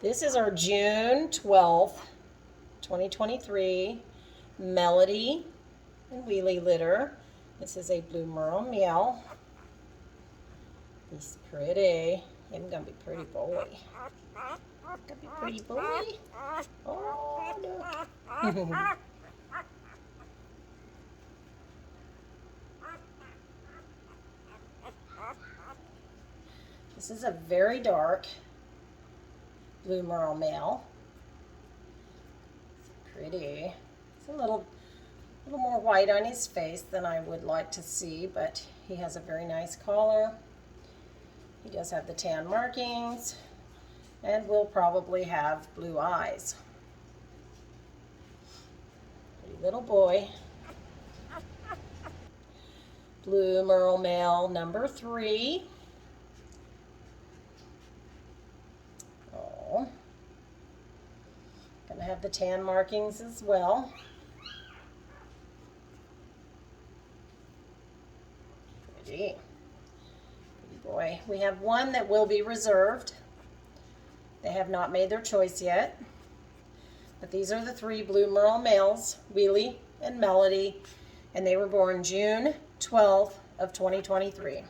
This is our June 12th, 2023 Melody and Wheelie litter. This is a blue Merle male. He's pretty. He's gonna be pretty boy. Gonna be pretty boy. Oh no. This is a very dark blue Merle male. It's pretty. It's a little more white on his face than I would like to see, but he has a very nice collar. He does have the tan markings and will probably have blue eyes. Pretty little boy. Blue Merle male number 3. Oh. Gonna have the tan markings as well. Pretty boy. We have one that will be reserved. They have not made their choice yet. But these are the 3 blue Merle males, Wheelie and Melody, and they were born June 12th of 2023.